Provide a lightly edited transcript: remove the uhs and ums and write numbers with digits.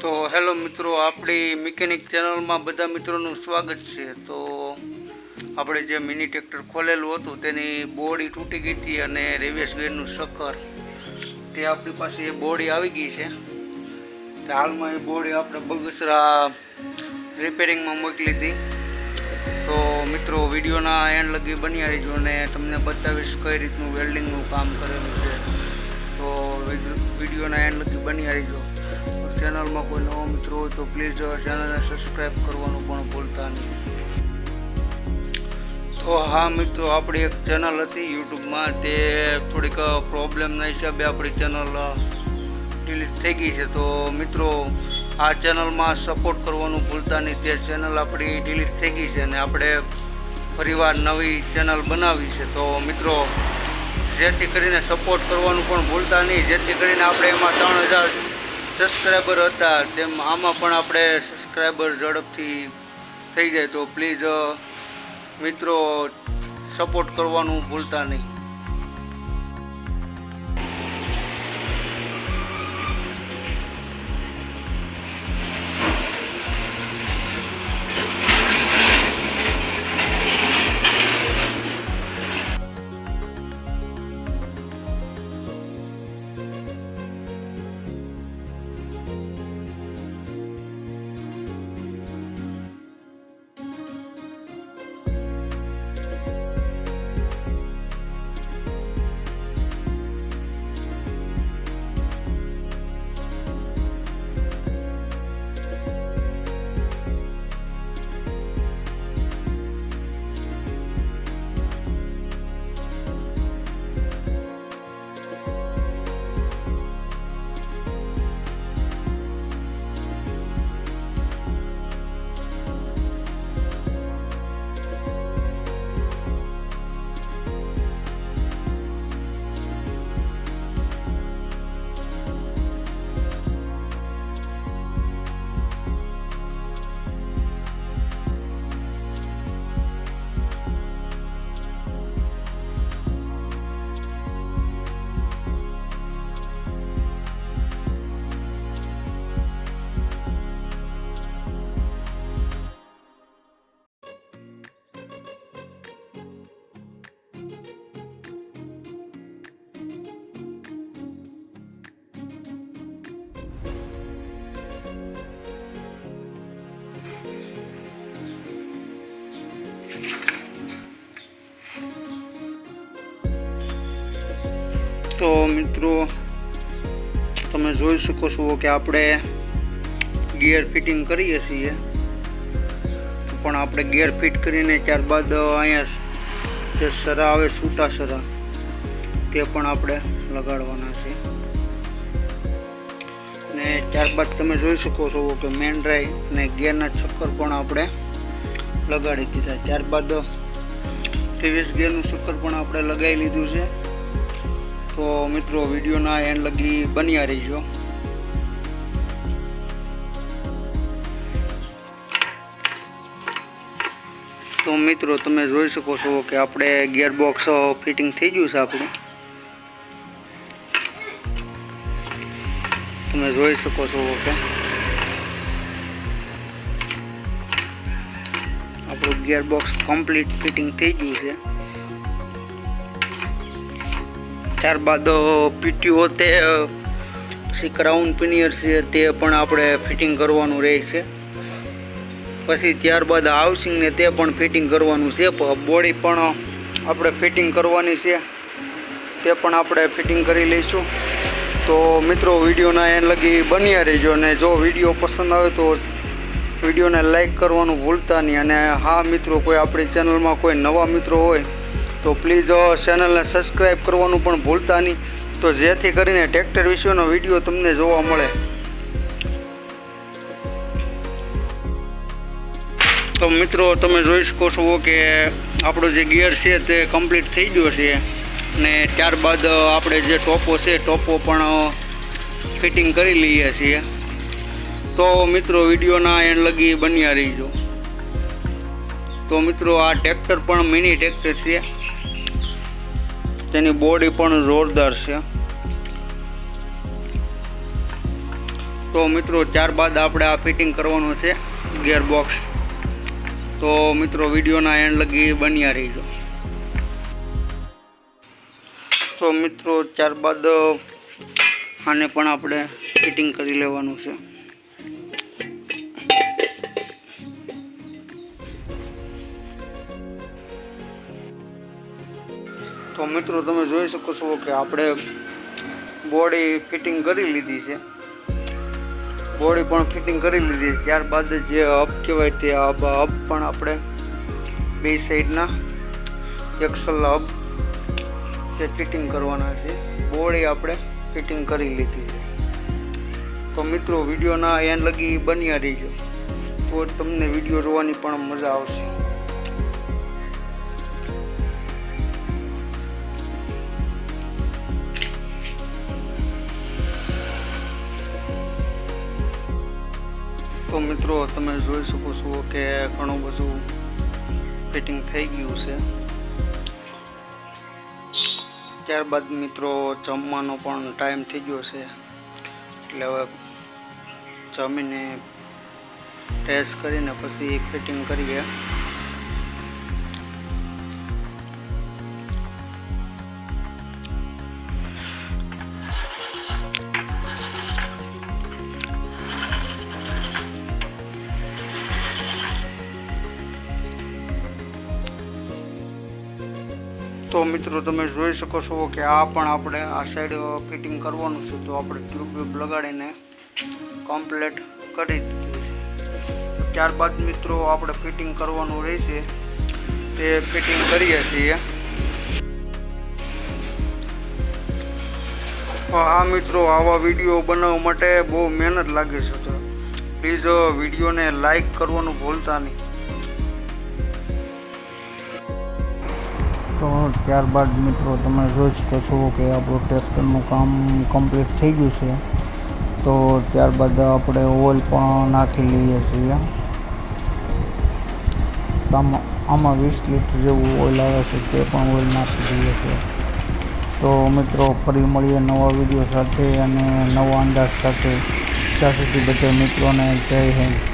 તો હેલો મિત્રો, આપણી મિકેનિક ચેનલમાં બધા મિત્રોનું સ્વાગત છે। તો આપણે જે મિની ટ્રેક્ટર ખોલેલું હતું તેની બોડી તૂટી ગઈ હતી અને રેવિયસ ગેરનું શક્કર તે આપણી પાસે એ બોડી આવી ગઈ છે। હાલમાં એ બોડી આપણે બગસરા રિપેરિંગમાં મોકલી હતી। તો મિત્રો વિડીયોના એન્ડ લગી બન્યા રહીજો અને તમને બતાવીશ કઈ રીતનું વેલ્ડિંગનું કામ કરેલું છે। તો વિડીયોના એન્ડ લગી બન્યા રહીજો। ચેનલમાં કોઈ નવો મિત્રો હોય તો પ્લીઝ ચેનલને સબસ્ક્રાઈબ કરવાનું પણ ભૂલતા નહીં। તો હા મિત્રો, આપણી એક ચેનલ હતી યુટ્યુબમાં, તે થોડીક પ્રોબ્લેમના હિસાબે આપણી ચેનલ ડિલીટ થઈ ગઈ છે। તો મિત્રો આ ચેનલમાં સપોર્ટ કરવાનું ભૂલતા નહીં। તે ચેનલ આપણી ડિલીટ થઈ ગઈ છે અને આપણે ફરીવાર નવી ચેનલ બનાવી છે। તો મિત્રો જેથી કરીને સપોર્ટ કરવાનું પણ ભૂલતા નહીં, જેથી કરીને આપણે એમાં 3000 સબસ્ક્રાઈબર હતા તેમ આમાં પણ આપણે સબસ્ક્રાઈબર ઝડપથી થઈ જાય। તો પ્લીઝ મિત્રો સપોર્ટ કરવાનું ભૂલતા નહીં। તો મિત્રો તમે જોઈ શકો છો કે આપણે ગિયર ફિટિંગ કરીએ છીએ, પણ આપણે ગિયર ફિટ કરીને ત્યારબાદ અહીંયા જે સરા આવે છૂટા સરા તે પણ આપણે લગાડવાના છે। ને ત્યારબાદ તમે જોઈ શકો છો કે મેન ડ્રાઈવ અને ગિયરના ચક્કર પણ આપણે લગાડી દીધા। ત્યારબાદ TVS ગિયરનું ચક્કર પણ આપણે લગાવી લીધું છે। તો મિત્રો વિડીયોના એન્ડ લગી બન્યા રહીજો। તો મિત્રો તમે જોઈ શકો છો કે આપણે ગિયર બોક્સ ફિટિંગ થઈ ગયું છે આપણું। તમે જોઈ શકો છો કે આપણું ગિયર બોક્સ કમ્પ્લીટ ફિટિંગ થઈ ગયું છે। ત્યારબાદ પીટીઓ તે પછી ક્રાઉન પિનિયર છે તે પણ આપણે ફિટિંગ કરવાનું રહે છે। પછી ત્યારબાદ હાઉસિંગને તે પણ ફિટિંગ કરવાનું છે। બોડી પણ આપણે ફિટિંગ કરવાની છે, તે પણ આપણે ફિટિંગ કરી લઈશું। તો મિત્રો વિડીયોના એન્ડ લગી બન્યા રહેજો અને જો વિડીયો પસંદ આવે તો વિડીયોને લાઈક કરવાનું ભૂલતા નહીં। અને હા મિત્રો, કોઈ આપણી ચેનલમાં કોઈ નવા મિત્રો હોય તો પ્લીઝ ચેનલને સબસ્ક્રાઈબ કરવાનું પણ ભૂલતા નહીં, તો જેથી કરીને ટ્રેક્ટર વિશેનો વિડીયો તમને જોવા મળે। તો મિત્રો તમે જોઈ શકો છો કે આપણો જે ગિયર છે તે કમ્પ્લીટ થઈ ગયો છે અને ત્યારબાદ આપણે જે ટોપો છે ટોપો પણ ફિટિંગ કરી લઈએ છીએ। તો મિત્રો વિડીયોના એન્ડ લગી બન્યા રહીજો। તો મિત્રો આ ટ્રેક્ટર પણ મિની ટ્રેક્ટર છે, તેની બોડી પણ જોરદાર છે। તો મિત્રો ત્યારબાદ આપણે આ ફિટિંગ કરવાનું છે ગિયરબોક્સ. તો મિત્રો વિડીયોના એન્ડ લગી બન્યા રહીજો. તો મિત્રો ત્યારબાદ આને પણ આપણે ફિટિંગ કરી લેવાનું છે. તો મિત્રો તમે જોઈ શકો છો કે આપણે બોડી ફિટિંગ કરી લીધી છે. બોડી પણ ફિટિંગ કરી લીધી છે. ત્યારબાદ જે હબ કહેવાય તે હબ પણ આપણે બે સાઈડના એક્સલ હબ તે ફિટિંગ કરવાના છે. બોડી આપણે ફિટિંગ કરી લીધી છે. તો મિત્રો વિડીયોના એન્ડ લગી બન્યા રહીજો, તો તમને વિડીયો જોવાની પણ મજા આવશે. તો મિત્રો તમે જોઈ શકો છો કે ઘણું બધું ફિટિંગ થઈ ગયું છે. ત્યારબાદ મિત્રો જમવાનો પણ ટાઈમ થઈ ગયો છે, એટલે હવે જમીને ટેસ્ટ કરીને પછી ફિટિંગ કરીએ. તો મિત્રો તમે જોઈ શકો છો કે આ પણ આપણે આ સાઈડ ફિટિંગ કરવાનું છે. તો આપણે ટ્યુબ લગાડીને કમ્પ્લીટ કરી દીધું છે. ત્યારબાદ મિત્રો આપણે ફિટિંગ કરવાનું રહેશે, તે ફિટિંગ કરીએ છીએ. આ મિત્રો આવા વિડીયો બનાવવા માટે બહુ મહેનત લાગે છે, તો પ્લીઝ વિડીયોને લાઈક કરવાનું ભૂલતા નહીં. તો ત્યારબાદ મિત્રો તમે જોઈ શકો છો કે આપણું ટ્રેક્ટરનું કામ કમ્પ્લીટ થઈ ગયું છે. તો ત્યારબાદ આપણે ઓઇલ પણ નાખી લઈએ છીએ. તો આમાં 20 લીટર જેવું ઓઇલ આવે છે, તે પણ ઓઇલ નાખી દઈએ છીએ. તો મિત્રો ફરી મળીએ નવા વિડીયો સાથે અને નવા અંદાજ સાથે. ત્યાં સુધી બધા મિત્રોને જય હિન્દ.